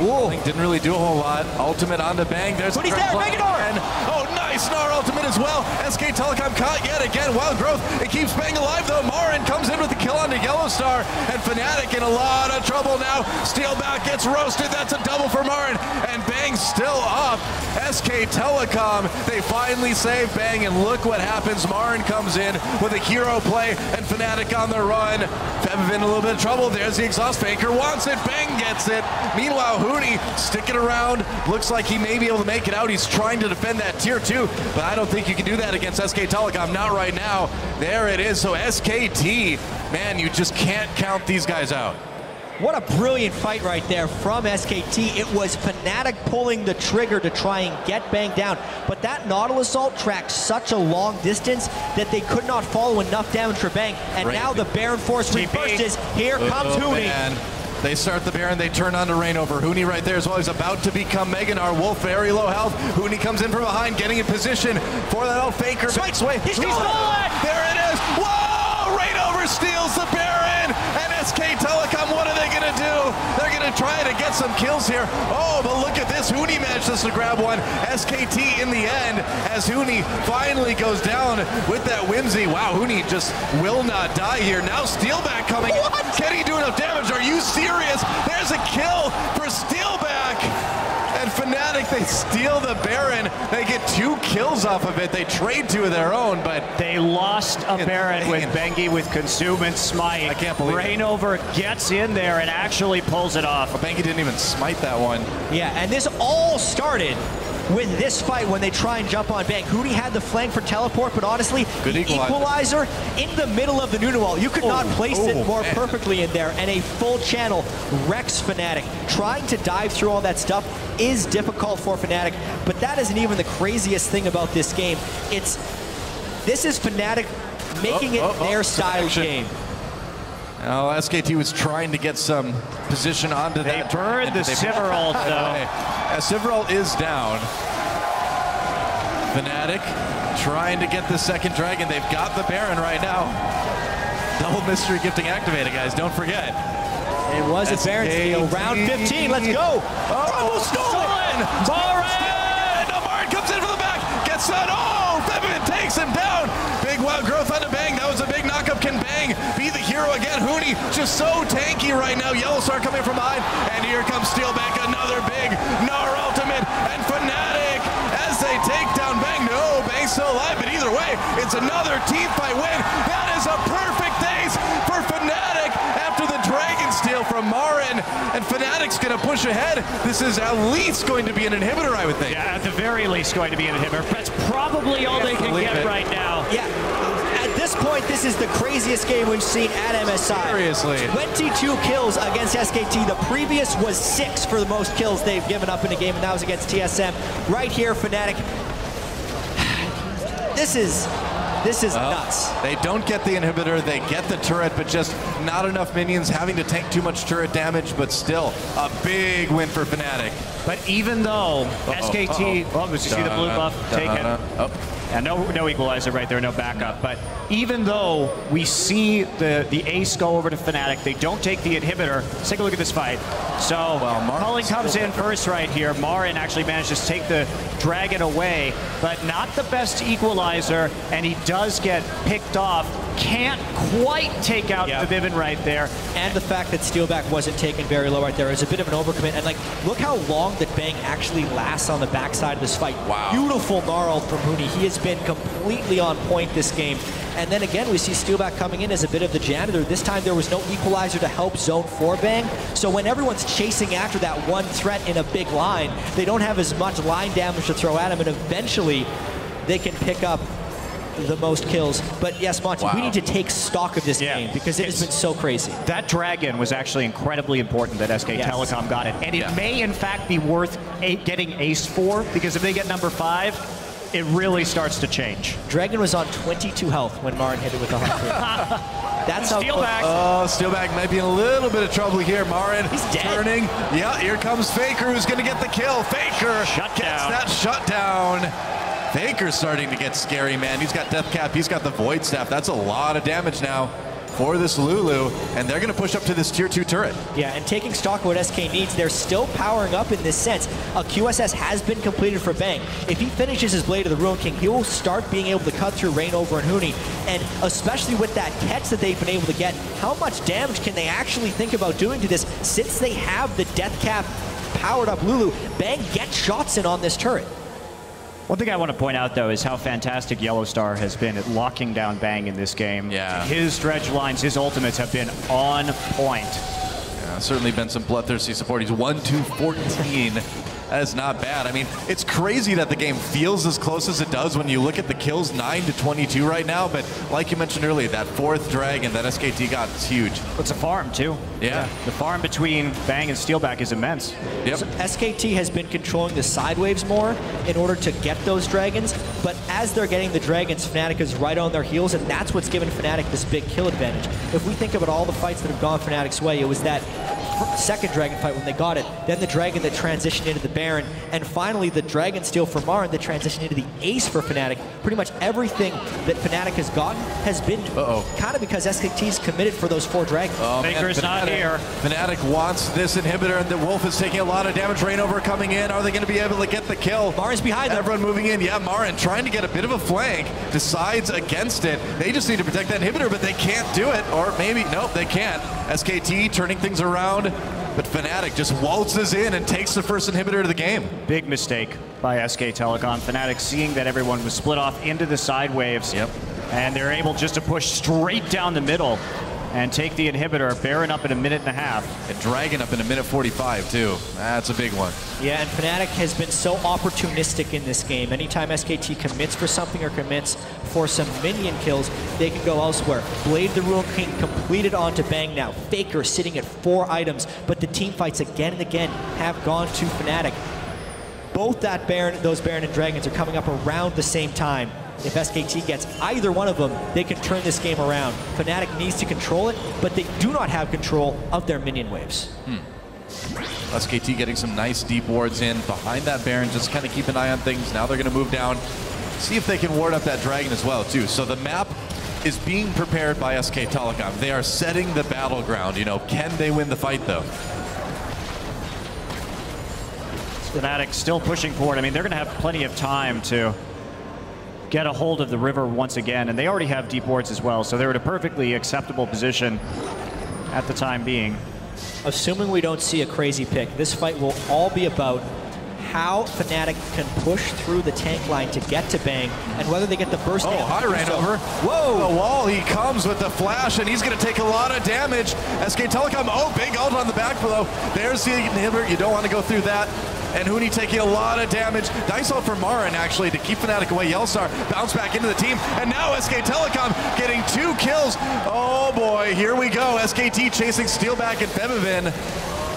Didn't really do a whole lot. Ultimate onto Bang. There's but he's there, Megador! Oh, nice Nice Gnar ultimate as well. SK Telecom caught yet again. Wild Growth, it keeps Bang alive though. Marin comes in with the kill onto Yellowstar, and Fnatic in a lot of trouble now. Steelback gets roasted. That's a double for Marin, and Bang still up. SK Telecom, they finally save Bang, and look what happens. Marin comes in with a hero play, and Fnatic on the run. Feb in a little bit of trouble. There's the exhaust. Faker wants it. Bang gets it. Meanwhile, Huni sticking around. Looks like he may be able to make it out. He's trying to defend that tier 2, but I don't think you can do that against SK Telecom. Not right now. There it is. So SKT, man, you just can't count these guys out. What a brilliant fight right there from SKT. It was Fnatic pulling the trigger to try and get Bang down, but that Nautilus ult tracked such a long distance that they could not follow enough damage for Bang, and now the Baron Force reverses. Here comes Huni. Man. They start the Baron, they turn on to Rain over. Huni right there as well. He's about to become Meganar. Wolf very low health. Huni comes in from behind, getting in position for that old Faker. Big sway. He's going! There it is. Whoa! Rain over steals the Baron. And SK Telecom, what are they going to do? They're going to try to get some kills here. Oh, but look at this. Huni manages to grab one. SKT in the end, as Huni finally goes down with that Whimsy. Wow, Huni just will not die here. Now Steelback coming in. Can he do enough damage? Are you serious? There's a kill for Steelback. And Fnatic, they steal the Baron. They get 2 kills off of it. They trade 2 of their own, but they lost a Baron with Bengi with Consume and Smite. I can't believe Rainover gets in there and actually pulls it off. But Bengi didn't even smite that one. Yeah, and this all started with this fight when they try and jump on Bang. Huni had the flank for teleport, but honestly, good equalizer in the middle of the Nunu wall. You could not place it more perfectly in there, and a full channel wrecks Fnatic. Trying to dive through all that stuff is difficult for Fnatic, but that isn't even the craziest thing about this game. This is Fnatic making it their style game. Now, SKT was trying to get some position onto that. They burned the Sivir ult, though. Sivir ult is down. Fnatic trying to get the second dragon. They've got the Baron right now. Double mystery gifting activated, guys. Don't forget. It was a Baron steal. Round 15. Let's go. Oh, stolen! Marin! No, Marin comes in from the back. Gets that. Oh, Febin takes him down. Big Wild Growth onto Bang. That was a big knockup. Can Bang be the hero again? Huni just so tanky right now. Yellowstar coming from behind. And here comes Steelback. Another big Gnar ultimate. And Fnatic as they take down Bang. No, Bang's still alive. But either way, it's another team fight win. That is a perfect ace for Fnatic after the Dragon steal from Marin. And Fnatic's going to push ahead. This is at least going to be an inhibitor, I would think. Yeah, at the very least going to be an inhibitor. That's probably all they can get right now. Yeah. At this point, this is the craziest game we've seen at MSI. Seriously. 22 kills against SKT. The previous was 6 for the most kills they've given up in a game, and that was against TSM. Right here, Fnatic. This is nuts. They don't get the inhibitor, they get the turret, but just not enough minions, having to tank too much turret damage, but still a big win for Fnatic. But even though SKT, did you see the blue buff taken? And no equalizer right there, no backup. But even though we see the ace go over to Fnatic, they don't take the inhibitor. Let's take a look at this fight. So Culling comes in first right here. Marin actually manages to take the dragon away, but not the best equalizer, and he does get picked off. Can't quite take out the Vivin right there. And the fact that Steelback wasn't taken very low right there is a bit of an overcommit. And like, look how long that Bang actually lasts on the backside of this fight. Wow. Beautiful Gnar from Huni. He has been completely on point this game. And then again, we see Steelback coming in as a bit of the janitor. This time there was no equalizer to help zone for Bang. So when everyone's chasing after that one threat in a big line, they don't have as much line damage to throw at him, and eventually they can pick up the most kills. But yes, Monty, we need to take stock of this game because it has been so crazy. That dragon was actually incredibly important that SK Telecom got it. And it may in fact be worth getting ace for, because if they get number 5, it really starts to change. Dragon was on 22 health when Marin hit it with 100. That's how Steelback. Oh, Steelback might be in a little bit of trouble here. Marin turning. Yeah, here comes Faker, who's going to get the kill. Faker gets that shutdown. Faker's starting to get scary, man. He's got Death Cap. He's got the Void Staff. That's a lot of damage now for this Lulu, and they're going to push up to this tier 2 turret. Yeah, and taking stock of what SK needs, they're still powering up in this sense. A QSS has been completed for Bang. If he finishes his Blade of the Ruin King, he will start being able to cut through Reignover and Huni, and especially with that catch that they've been able to get, how much damage can they actually think about doing to this since they have the Death Cap powered up Lulu? Bang gets shots in on this turret. One thing I want to point out, though, is how fantastic Yellowstar has been at locking down Bang in this game. Yeah. His dredge lines, his ultimates have been on point. Yeah, certainly been some bloodthirsty support. He's 1-2-14. That is not bad. I mean, it's crazy that the game feels as close as it does when you look at the kills, 9-22 right now. But like you mentioned earlier, that 4th dragon that SKT got is huge. It's a farm, too. Yeah. The farm between Bang and Steelback is immense. Yep. So SKT has been controlling the side waves more in order to get those dragons, but as they're getting the dragons, Fnatic is right on their heels, and that's what's given Fnatic this big kill advantage. If we think about all the fights that have gone Fnatic's way, it was that second dragon fight when they got it, then the dragon that transitioned into the Baron, and finally the dragon steal for Marin that transitioned into the ace for Fnatic. Pretty much everything that Fnatic has gotten has been kind of because SKT's committed for those 4 dragons. Faker's not here. Fnatic wants this inhibitor, and the Wolf is taking a lot of damage. Reignover coming in. Are they going to be able to get the kill? Marin's behind them. Everyone moving in. Yeah, Marin trying to get a bit of a flank. Decides against it. They just need to protect that inhibitor, but they can't do it. Or maybe, nope, they can't. SKT turning things around, but Fnatic just waltzes in and takes the first inhibitor of the game. Big mistake by SK Telecom. Fnatic seeing that everyone was split off into the side waves. Yep. And they're able just to push straight down the middle and take the inhibitor. Baron up in 1.5 minutes. And Dragon up in 1:45 too. That's a big one. Yeah, and Fnatic has been so opportunistic in this game. Anytime SKT commits for something or commits for some minion kills, they can go elsewhere. Blade the Ruin King completed onto Bang now. Faker sitting at 4 items, but the team fights again and again have gone to Fnatic. Both that Baron, those Baron and Dragons are coming up around the same time. If SKT gets either one of them, they can turn this game around. Fnatic needs to control it, but they do not have control of their minion waves. SKT getting some nice deep wards in behind that Baron, just kind of keep an eye on things. Now they're going to move down, see if they can ward up that Dragon as well too. So the map is being prepared by SK Telecom. They are setting the battleground. You know, can they win the fight though? Fnatic still pushing forward. I mean, they're going to have plenty of time to get a hold of the river once again, and they already have deep wards as well, so they're in a perfectly acceptable position at the time being. Assuming we don't see a crazy pick, this fight will all be about how Fnatic can push through the tank line to get to Bang, and whether they get the burst. Oh, hi, Reignover. Whoa! The wall, he comes with the flash, and he's going to take a lot of damage. SK Telecom, oh, big ult on the back below. There's the inhibitor. You don't want to go through that. And Huni taking a lot of damage. Dice ult for Marin, actually, to keep Fnatic away. Yellowstar bounce back into the team. And now SK Telecom getting 2 kills. Oh, boy, here we go. SKT chasing Steelback and Femivin.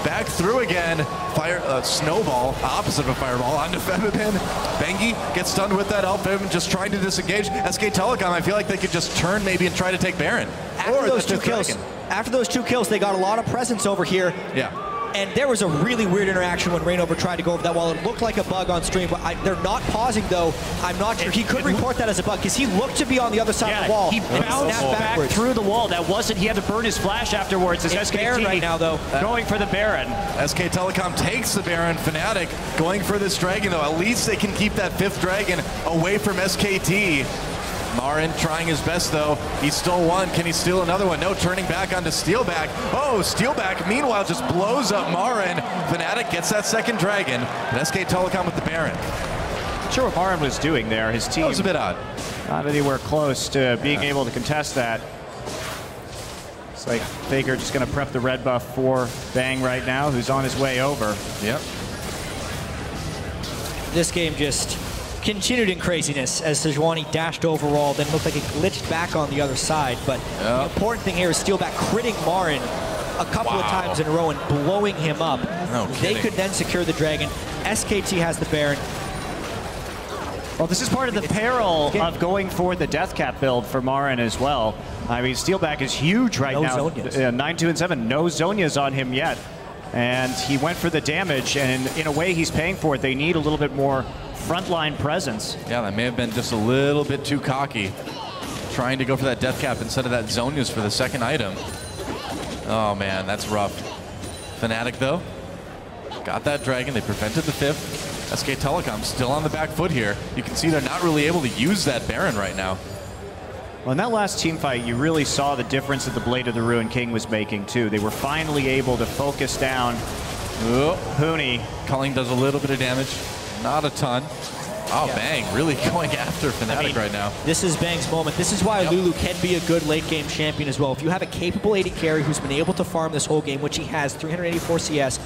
Back through again. Fire snowball, opposite of a fireball, onto Femivin. Bengi gets stunned with that ult. Femivin just trying to disengage. SK Telecom, I feel like they could just turn maybe and try to take Baron. After those two kills, they got a lot of presence over here. Yeah. And there was a really weird interaction when Reignover tried to go over that wall. It looked like a bug on stream, but they're not pausing, though. I'm not sure. He could report that as a bug, because he looked to be on the other side of the wall. He bounced back through the wall. That wasn't, he had to burn his flash afterwards. It's SKT Baron right now, though. Going for the Baron. SK Telecom takes the Baron. Fnatic going for this Dragon, though. At least they can keep that 5th Dragon away from SKT. Marin trying his best, though. He stole one. Can he steal another one? No, turning back onto Steelback. Oh, Steelback, meanwhile, just blows up Marin. Fnatic gets that 2nd Dragon. And SK Telecom with the Baron. Not sure what Marin was doing there. His team That was a bit odd. Not anywhere close to being able to contest that. It's like Faker just going to prep the red buff for Bang right now, who's on his way over. Yep. This game just continued in craziness as Sejuani dashed overall, then looked like it glitched back on the other side. But the important thing here is Steelback critting Marin a couple of times in a row and blowing him up. No they could then secure the Dragon. SKT has the Baron. Well, this is part of the peril of going for the Death Cap build for Marin as well. I mean, Steelback is huge right now. 9-2 and 7. No Zhonya's on him yet. And he went for the damage, and in a way he's paying for it. They need a little bit more frontline presence. Yeah, that may have been just a little bit too cocky. trying to go for that death cap instead of that zone use for the second item. Oh man, that's rough. Fnatic though, got that dragon. They prevented the 5th. SK Telecom still on the back foot here. You can see they're not really able to use that Baron right now. Well, in that last team fight, you really saw the difference that the Blade of the Ruined King was making, too. They were finally able to focus down Huni. Culling does a little bit of damage, not a ton. Oh, yeah. Bang, really going after Fnatic right now. This is Bang's moment. This is why Lulu can be a good late-game champion as well. If you have a capable AD carry who's been able to farm this whole game, which he has, 384 CS,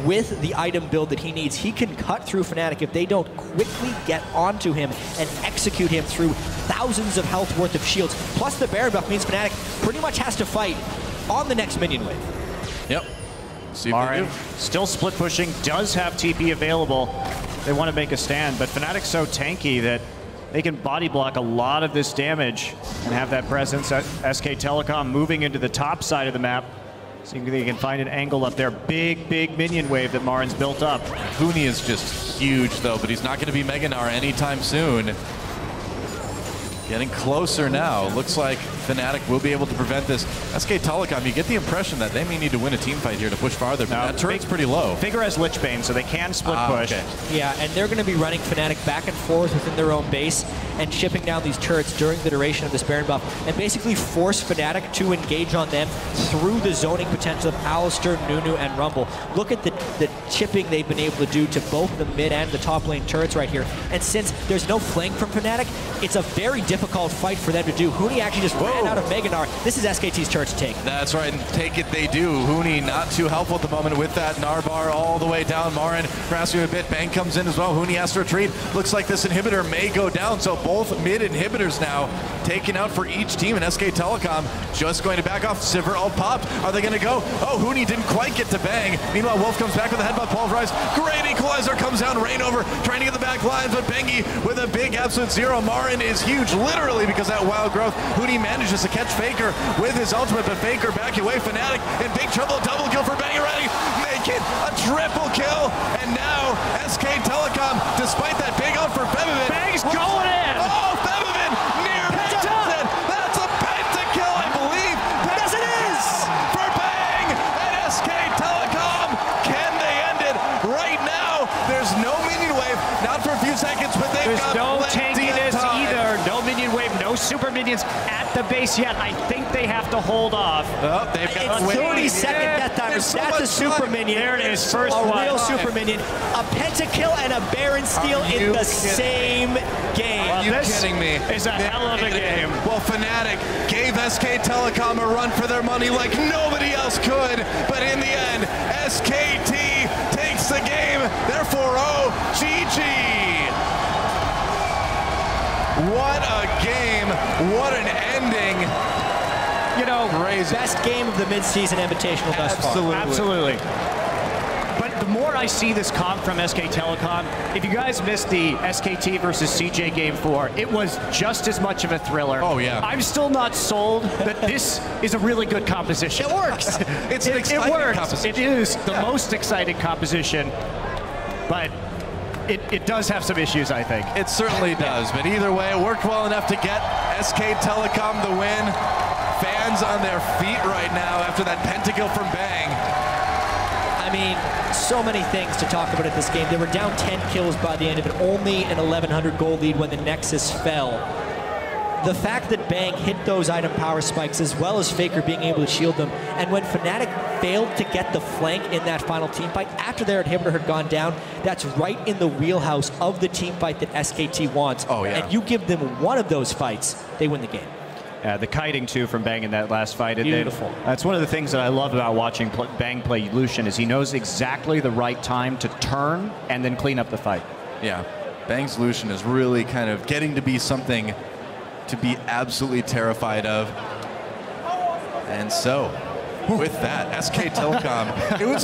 with the item build that he needs, he can cut through Fnatic if they don't quickly get onto him and execute him through thousands of health worth of shields. Plus the Baron buff means Fnatic pretty much has to fight on the next minion wave. Yep. See if Marin still split pushing, does have TP available. They want to make a stand, but Fnatic's so tanky that they can body block a lot of this damage and have that presence. SK Telecom moving into the top side of the map. See if they can find an angle up there. Big minion wave that Marin's built up. Huni is just huge though, but he's not going to be Mega Gnar anytime soon. Getting closer now. Looks like Fnatic will be able to prevent this. SK Telecom, you get the impression that they may need to win a team fight here to push farther, but that turret's pretty low. Figure has Lichbane, so they can split push. Okay. Yeah, and they're going to be running Fnatic back and forth within their own base and chipping down these turrets during the duration of this Baron buff and basically force Fnatic to engage on them through the zoning potential of Alistar, Nunu, and Rumble. Look at the chipping they've been able to do to both the mid and the top lane turrets right here. And since there's no flank from Fnatic, it's a very difficult fight for them to do. Huni actually just ran out of Mega Gnar. This is SKT's turret to take. That's right, and take it they do. Huni not too helpful at the moment with that Gnar bar all the way down. Marin grasping a bit. Bang comes in as well. Huni has to retreat. Looks like this inhibitor may go down, so both mid inhibitors now taken out for each team, and SK Telecom just going to back off. Sivir all popped. Are they going to go? Oh, Huni didn't quite get to Bang. Meanwhile, Wolf comes back with a headbutt pulverize. Great equalizer comes down. Rain over, trying to get the back lines, but Bengi with a big absolute zero. Marin is huge, literally, because that wild growth. Huni manages to catch Faker with his ultimate, but Faker backing away. Fnatic in big trouble. Double kill for Bang already. Make it a triple kill, and now SK Telecom, despite that big out for Febiven. Bang's going in! Oh, Febiven near Penta! That's a pentakill, I believe! Yes, it is! For Bang and SK Telecom! Can they end it right now? There's no minion wave, not for a few seconds, but they've got no plenty tankiness of time. either. No minion wave, no super minions at the base yet. I think they have to hold off. Oh, they've got It's 30-second death timer. So That's a super minion. There it is, first a one. real super minion. A pentakill and a Baron steal in the same game. Are you kidding me? It's a hell of a game. Well, Fnatic gave SK Telecom a run for their money like nobody else could, but in the end, SKT takes the game. Therefore, GG. What a game. What an ending. You know, crazy. Best game of the mid-season Invitational thus far. Absolutely. But the more I see this comp from SK Telecom, if you guys missed the SKT versus CJ Game 4, it was just as much of a thriller. Oh, yeah. I'm still not sold that this is a really good composition. It works. It's an exciting composition. It is the most exciting composition, but it does have some issues, I think. It certainly does, but either way, it worked well enough to get SK Telecom the win. Fans on their feet right now after that pentakill from Bang. I mean, so many things to talk about at this game. They were down 10 kills by the end of it, only an 1,100 gold lead when the Nexus fell. The fact that Bang hit those item power spikes as well as Faker being able to shield them, and when Fnatic failed to get the flank in that final team fight after their inhibitor had gone down, that's right in the wheelhouse of the team fight that SKT wants. Oh, yeah. And you give them one of those fights, they win the game. The kiting, too, from Bang in that last fight. Beautiful. That's one of the things that I love about watching Bang play Lucian is he knows exactly the right time to turn and then clean up the fight. Yeah, Bang's Lucian is really kind of getting to be something to be absolutely terrified of. And so, with that, SK Telecom, it was